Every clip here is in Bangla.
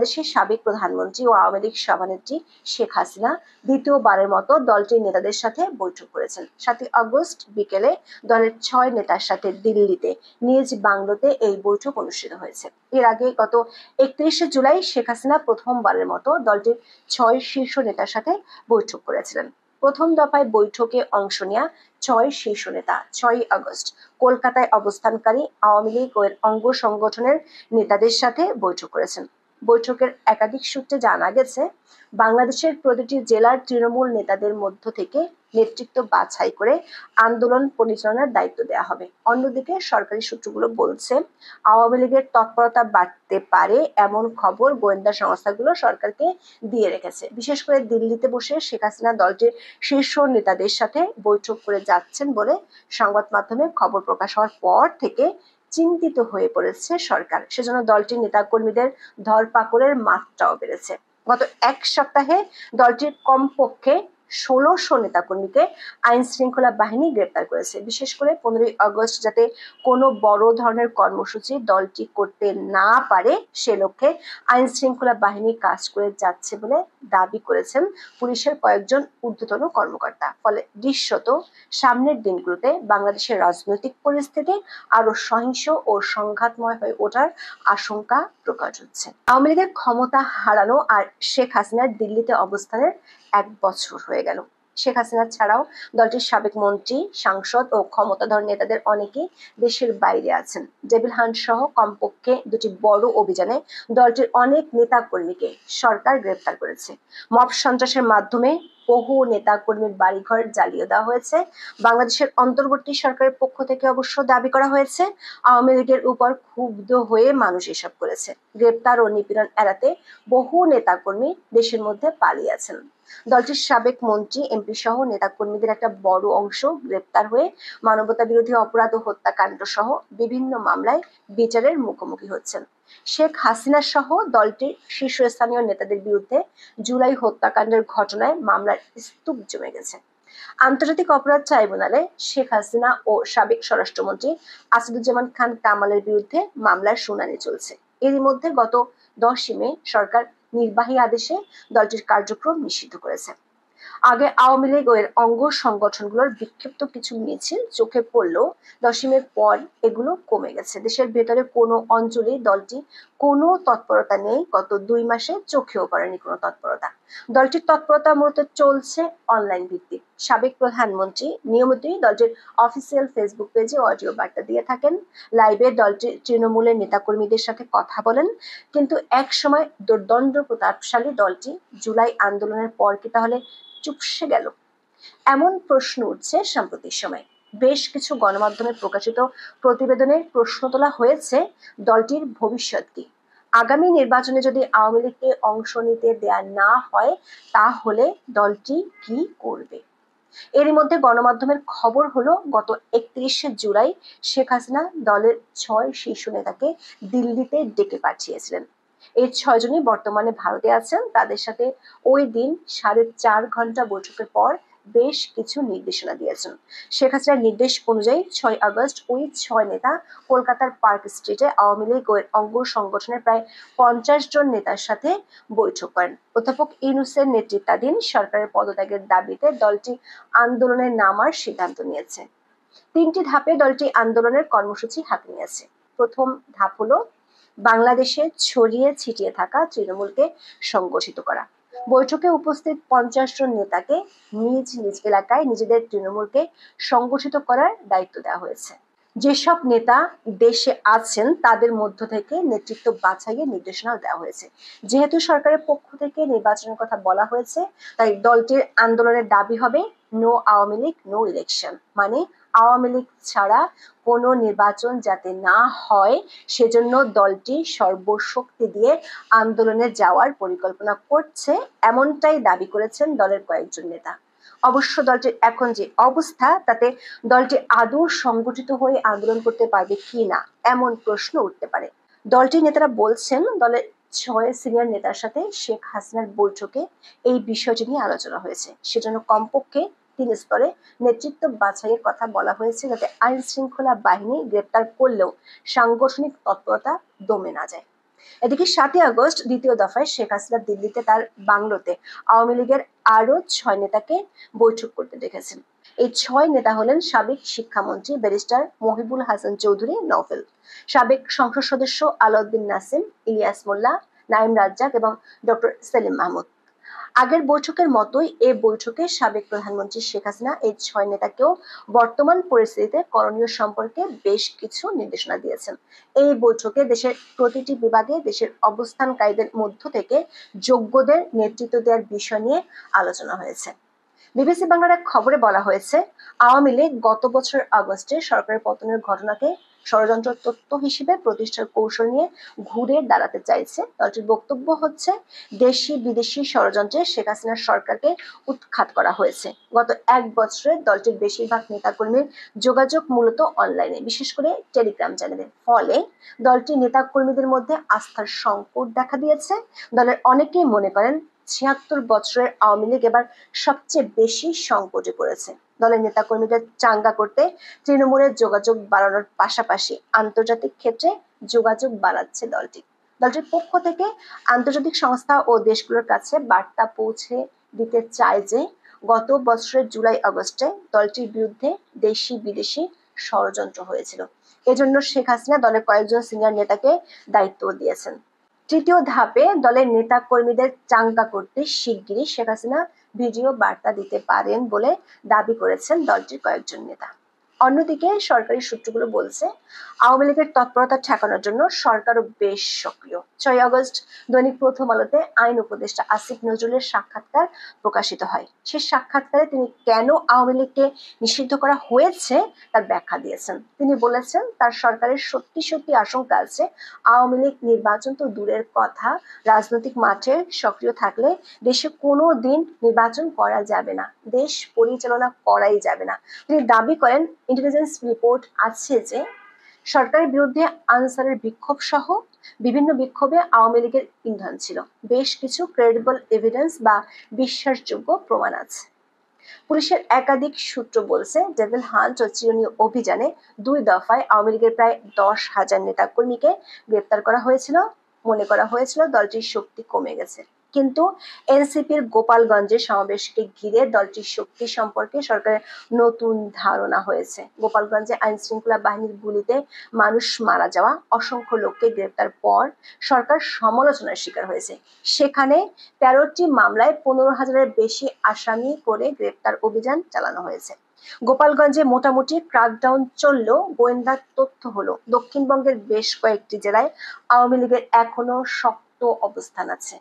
বাংলাদেশের সাবেক প্রধানমন্ত্রী ও আওয়ামী লীগ সভানেত্রী শেখ হাসিনা দ্বিতীয়বারের মতো দলটির নেতাদের সাথে বৈঠক করেছেন। 7 আগস্ট বিকেলে দলের 6 নেতার সাথে দিল্লিতে নিজ বাংলোতে এই বৈঠক অনুষ্ঠিত হয়েছে। এর আগে গত 31শে জুলাই শেখ হাসিনা প্রথমবারের মতো দলটির 6 শীর্ষ নেতার সাথে বৈঠক করেছিলেন। প্রথম দফায় বৈঠকে অংশ নেয়া 6 শীর্ষ নেতা 6 আগস্ট কলকাতায় অবস্থানকারী আওয়ামী লীগ ও এর অঙ্গ সংগঠনের নেতাদের সাথে বৈঠক করেছেন। বৈঠকের একাধিক সূত্রে জানা গেছে, বাংলাদেশের প্রতিটি জেলার তৃণমূল নেতাদের মধ্য থেকে নেতৃত্ব বাছাই করে আন্দোলন পরিচালনার দায়িত্ব দেওয়া হবে। অন্যদিকে সরকারি সূত্রগুলো বলছে, আওয়ামী লীগের তৎপরতা বাড়তে পারে এমন খবর গোয়েন্দা সংস্থাগুলো সরকারকে দিয়ে রেখেছে। বিশেষ করে দিল্লিতে বসে শেখ হাসিনা দলটির শীর্ষ নেতাদের সাথে বৈঠক করে যাচ্ছেন বলে সংবাদ মাধ্যমে খবর প্রকাশ হওয়ার পর থেকে চিন্তিত হয়ে পড়েছে সরকার। সেজন্য দলটির নেতাকর্মীদের ধরপাকড়ের মাত্রাও বেড়েছে। গত এক সপ্তাহে দলটির কমপক্ষে 1600 নেতাকর্মীকে আইন শৃঙ্খলা বাহিনী গ্রেপ্তার করেছে। বিশেষ করে 15 আগস্ট যাতে কোনো বড় ধরনের কর্মসূচি দলটি করতে না পারে সে লক্ষ্যে আইন শৃঙ্খলা বাহিনী কাজ করে যাচ্ছে বলে দাবি করেছেন পুলিশের কয়েকজন ঊর্ধ্বতন কর্মকর্তা। ফলে দৃশ্যত সামনের দিনগুলোতে বাংলাদেশের রাজনৈতিক পরিস্থিতি আরো সহিংস ও সংঘাতময় হয়ে ওঠার আশঙ্কা প্রকাশ হচ্ছে। আওয়ামী লীগের ক্ষমতা হারানো আর শেখ হাসিনার দিল্লিতে অবস্থানের 1 বছর হয়ে গেল। শেখ হাসিনা ছাড়াও দলটির সাবেক মন্ত্রী, সাংসদ ও ক্ষমতাধর নেতাদের অনেকেই দেশের বাইরে আছেন। ডেভিল হান্ট সহ কমপক্ষে 2টি বড় অভিযানে দলটির অনেক নেতা কর্মীকে সরকার গ্রেপ্তার করেছে। মব সন্ত্রাসের মাধ্যমে বহু নেতা কর্মীর বাড়িঘর জ্বালিয়ে দেওয়া হয়েছে। বাংলাদেশের অন্তর্বর্তী সরকারের পক্ষ থেকে অবশ্য দাবি করা হয়েছে, আওয়ামী লীগের উপর ক্ষুব্ধ হয়ে মানুষ এসব করেছে। গ্রেপ্তার ও নিপীড়ন এড়াতে বহু নেতা কর্মী দেশের মধ্যে পালিয়ে আছেন। দলটির সাবেক মন্ত্রী, এমপি সহ নেতাকর্মীদের একটা বড় অংশ গ্রেপ্তার হয়ে মানবতা বিরোধী অপরাধ ও হত্যাকাণ্ড সহ বিভিন্ন মামলায় বিচারের মুখোমুখি হচ্ছেন। শেখ হাসিনা সহ দলটির শীর্ষস্থানীয় নেতাদের বিরুদ্ধে জুলাই হত্যাকাণ্ডের ঘটনায় মামলার স্তূপ জমে গেছে। আন্তর্জাতিক অপরাধ ট্রাইব্যুনালে শেখ হাসিনা ও সাবেক স্বরাষ্ট্রমন্ত্রী আসাদুজ্জামান খান কামালের বিরুদ্ধে মামলার শুনানি চলছে। এরই মধ্যে গত 10 মে সরকার নির্বাহী আদেশে দলটির কার্যক্রম নিষিদ্ধ করেছে। আগে আওয়ামী লীগ ও এর অঙ্গ সংগঠনগুলোর বিক্ষিপ্ত কিছু মিছিল চোখে পড়লেও 10 মের পর এগুলো কমে গেছে। দেশের ভেতরে কোনো অঞ্চলেই দলটি কোনো তৎপরতা নেই। গত 2 মাসে চোখেও পড়েনি কোনো তৎপরতা। দলটির তৎপরতা মূলত চলছে অনলাইন ভিত্তিক। সাবেক প্রধানমন্ত্রী নিয়মিতই দলটির অফিসিয়াল ফেসবুক পেজে অডিও বার্তা দিয়ে থাকেন। লাইভে দলটির তৃণমূলের নেতাকর্মীদের সাথে কথা বলেন। কিন্তু এক সময় দুর্দণ্ড প্রতাপশালী দলটি জুলাই আন্দোলনের পর কি তাহলে চুপসে গেল? এমন প্রশ্ন উঠছে সাম্প্রতিক সময়। বেশ কিছু গণমাধ্যমে প্রকাশিত প্রতিবেদনে প্রশ্ন তোলা হয়েছে, দলটির ভবিষ্যৎ কি? আগামী নির্বাচনে যদি আওয়ামী লীগকে অংশ নিতে দেয়া না হয় তাহলে দলটি কি করবে? এরই মধ্যে গণমাধ্যমের খবর হলো, গত 31শে জুলাই শেখ হাসিনা দলের 6 শীর্ষ নেতাকে দিল্লিতে ডেকে পাঠিয়েছিলেন। এই 6 জনই বর্তমানে ভারতে আছেন। তাদের সাথে ওই দিন 4.5 ঘন্টা বৈঠকের পর বেশ কিছু নির্দেশনা দিয়েছেন। শেখ হাসিনার নির্দেশ অনুযায়ী 6 আগস্ট ওই 6 নেতা কলকাতার পার্ক স্ট্রিটে আওয়ামী লীগ ও অঙ্গ সংগঠনের প্রায় 50 জন নেতার সাথে বৈঠক করেন। অধ্যাপক ইউনূসের নেতৃত্বাধীন সরকারের পদত্যাগের দাবিতে দলটি আন্দোলনে নামার সিদ্ধান্ত নিয়েছে। 3টি ধাপে দলটি আন্দোলনের কর্মসূচি হাতে নিয়েছে। প্রথম ধাপ হলো বাংলাদেশে ছড়িয়ে ছিটিয়ে থাকা তৃণমূলকে সংগঠিত করা। বৈঠকে উপস্থিত 50 জন নেতাকে নিজ নিজ এলাকায় নিজেদের তৃণমূলকে সংগঠিত করার দায়িত্ব দেওয়া হয়েছে। যেসব নেতা দেশে আছেন তাদের মধ্য থেকে নেতৃত্ব বাছাইয়ের নির্দেশনা দেওয়া হয়েছে। যেহেতু সরকারের পক্ষ থেকে নির্বাচনের কথা বলা হয়েছে, তাই দলটির আন্দোলনের দাবি হবে no Awami League no election, মানে আওয়ামী লীগ ছাড়া কোনো নির্বাচন যাতে না হয় সেজন্য দলটি সর্বশক্তি দিয়ে আন্দোলনে যাওয়ার পরিকল্পনা করছে, এমনটাই দাবি করেছেন দলের কয়েকজন নেতা। অবশ্য দলটির এখন যে অবস্থা তাতে দলটি আদৌ সংগঠিত হয়ে আন্দোলন করতে পারবে কিনা এমন প্রশ্ন উঠতে পারে। দলটির নেতারা বলছেন, দলের 6 সিনিয়র নেতার সাথে শেখ হাসিনার বৈঠকে এই বিষয়টি নিয়ে আলোচনা হয়েছে। সেজন্য কমপক্ষে 3 স্তরে নেতৃত্ব বাছাইয়ের কথা বলা হয়েছে, যাতে আইন শৃঙ্খলা বাহিনী গ্রেপ্তার করলেও সাংগঠনিক তৎপরতা দমে না যায়। এদিকে 7ই আগস্ট দ্বিতীয় দফায় শেখ হাসিনা দিল্লিতে তার বাংলোতে আওয়ামী লীগের আরো 6 নেতাকে বৈঠক করতে দেখেছেন। এই 6 নেতা হলেন সাবেক শিক্ষামন্ত্রী ব্যারিস্টার মহিবুল হাসান চৌধুরী নওফেল, সাবেক সংসদ সদস্য আলাউদ্দিন নাসিম, ইলিয়াস মোল্লা, নাইম রাজ্জাক এবং ডক্টর সেলিম মাহমুদ। আগের বৈঠকের মতোই এ বৈঠকে সাবেক প্রধানমন্ত্রী শেখ হাসিনা এই 6 নেতাকেও বর্তমান পরিস্থিতিতে করণীয় সম্পর্কে বেশ কিছু নির্দেশনা দিয়েছেন। এই বৈঠকে দেশের প্রতিটি বিভাগে দেশের অবস্থানকারীদের মধ্য থেকে যোগ্যদের নেতৃত্ব দেওয়ার বিষয় নিয়ে আলোচনা হয়েছে। বিবিসি বাংলার এক খবরে বলা হয়েছে, আওয়ামী লীগ গত বছর আগস্টে সরকারের পতনের ঘটনাকে ষড়যন্ত্র তত্ত্ব হিসেবে প্রতিষ্ঠার কৌশল নিয়ে ঘুরে দাঁড়াতে চাইছে। দলটির বক্তব্য হচ্ছে, দেশি বিদেশি ষড়যন্ত্রে শেখ হাসিনার সরকারকে উৎখাত করা হয়েছে। গত 1 বছরে দলটির বেশিরভাগ নেতাকর্মীর যোগাযোগ মূলত অনলাইনে, বিশেষ করে টেলিগ্রাম চ্যানেলে। ফলে দলটির নেতাকর্মীদের মধ্যে আস্থার সংকট দেখা দিয়েছে। দলের অনেকেই মনে করেন 76 বছরের আওয়ামী লীগ এবার সবচেয়ে বেশি সংকটে পড়েছে। দলের নেতাকর্মীদের চাঙ্গা করতে তৃণমূলের যোগাযোগ বাড়ানোর পাশাপাশি আন্তর্জাতিক ক্ষেত্রে যোগাযোগ বাড়াচ্ছে দলটি। দলটির পক্ষ থেকে আন্তর্জাতিক সংস্থা ও দেশগুলোর কাছে বার্তা পৌঁছে দিতে চায় যে গত বছরের জুলাই আগস্টে দলটির বিরুদ্ধে দেশি বিদেশি ষড়যন্ত্র হয়েছিল। এজন্য শেখ হাসিনা দলের কয়েকজন সিনিয়র নেতাকে দায়িত্ব দিয়েছেন। তৃতীয় ধাপে দলের নেতা কর্মীদের চাঙ্গা করতে শিগগিরই শেখ হাসিনা ভিডিও বার্তা দিতে পারেন বলে দাবি করেছেন দলটির কয়েকজন নেতা। অন্যদিকে সরকারি সূত্রগুলো বলছে, আওয়ামী লীগের তৎপরতা ঠেকানোর জন্য সরকারও বেশ সক্রিয়। 6 আগস্ট দৈনিক প্রথম আলোতে আইন উপদেষ্টা আসিফ নজরুলের সাক্ষাৎকার প্রকাশিত হয়। সেই সাক্ষাৎকারে তিনি কেন আওয়ামী লীগকে নিষিদ্ধ করা হয়েছে তার ব্যাখ্যা দিয়েছেন। তিনি বলেছেন, তার সরকারের সত্যি সত্যি আশঙ্কা আছে আওয়ামী লীগ নির্বাচন তো দূরের কথা, রাজনৈতিক মাঠে সক্রিয় থাকলে দেশে কোনো দিন নির্বাচন করা যাবে না, দেশ পরিচালনা করাই যাবে না। তিনি দাবি করেন, ইন্টেলিজেন্স রিপোর্ট আছে যে সরকারের বিরুদ্ধে আনসারের বিক্ষোভ সহ বিভিন্ন বিক্ষোভে আওয়ামী লীগের ইন্ধন ছিল। বেশ কিছু ক্রেডিবল এভিডেন্স বা বিশ্বাসযোগ্য প্রমাণ আছে। পুলিশের একাধিক সূত্র বলছে, ডেভিল হান্ট ও চিরুনি অভিযানে 2 দফায় আওয়ামী লীগের প্রায় 10,000 নেতাকর্মীকে গ্রেপ্তার করা হয়েছিল। মনে করা হয়েছিল দলটির শক্তি কমে গেছে, কিন্তু এনসিপির গোপালগঞ্জের সমাবেশকে ঘিরে দলটির শক্তি সম্পর্কে সরকারের নতুন ধারণা হয়েছে। গোপালগঞ্জে আইন শৃঙ্খলা বাহিনীর গুলিতে মানুষ মারা যাওয়া, অসংখ্য লোককে গ্রেপ্তার পর সরকার সমালোচনার শিকার হয়েছে। সেখানে 13টি মামলায় 15,000-এর বেশি আসামি করে গ্রেপ্তার অভিযান চালানো হয়েছে। গোপালগঞ্জে মোটামুটি ক্র্যাকডাউন চললেও গোয়েন্দা তথ্য হলো দক্ষিণবঙ্গের বেশ কয়েকটি জেলায় আওয়ামী লীগের এখনো শক্ত অবস্থান আছে।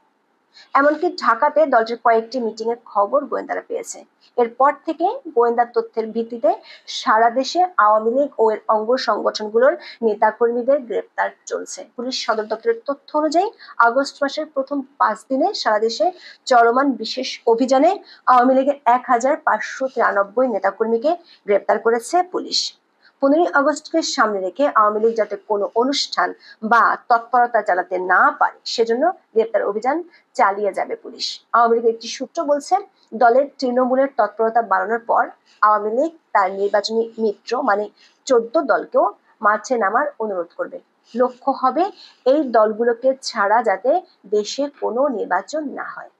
এমনকি ঢাকাতে দলটির কয়েকটি মিটিং এর খবর গোয়েন্দারা পেয়েছে। এরপর থেকে গোয়েন্দা তথ্যের ভিত্তিতে সারা দেশে আওয়ামী লীগ ও এর অঙ্গ সংগঠনগুলোর নেতাকর্মীদের গ্রেপ্তার চলছে। পুলিশ সদর দপ্তরের তথ্য অনুযায়ী আগস্ট মাসের প্রথম 5 দিনে সারা দেশে চলমান বিশেষ অভিযানে আওয়ামী লীগের 1,593 নেতাকর্মীকে গ্রেপ্তার করেছে পুলিশ। 15 আগস্টকে সামনে রেখে আওয়ামী লীগ যাতে কোনো অনুষ্ঠান বা তৎপরতা চালাতে না পারে সেজন্য গ্রেপ্তার অভিযান চালিয়ে যাবে পুলিশ। আওয়ামী লীগের একটি সূত্র বলছে, দলের তৃণমূলের তৎপরতা বাড়ানোর পর আওয়ামী লীগ তার নির্বাচনী মিত্র মানে 14 দলকেও মাঠে নামার অনুরোধ করবে। লক্ষ্য হবে এই দলগুলোকে ছাড়া যাতে দেশে কোনো নির্বাচন না হয়।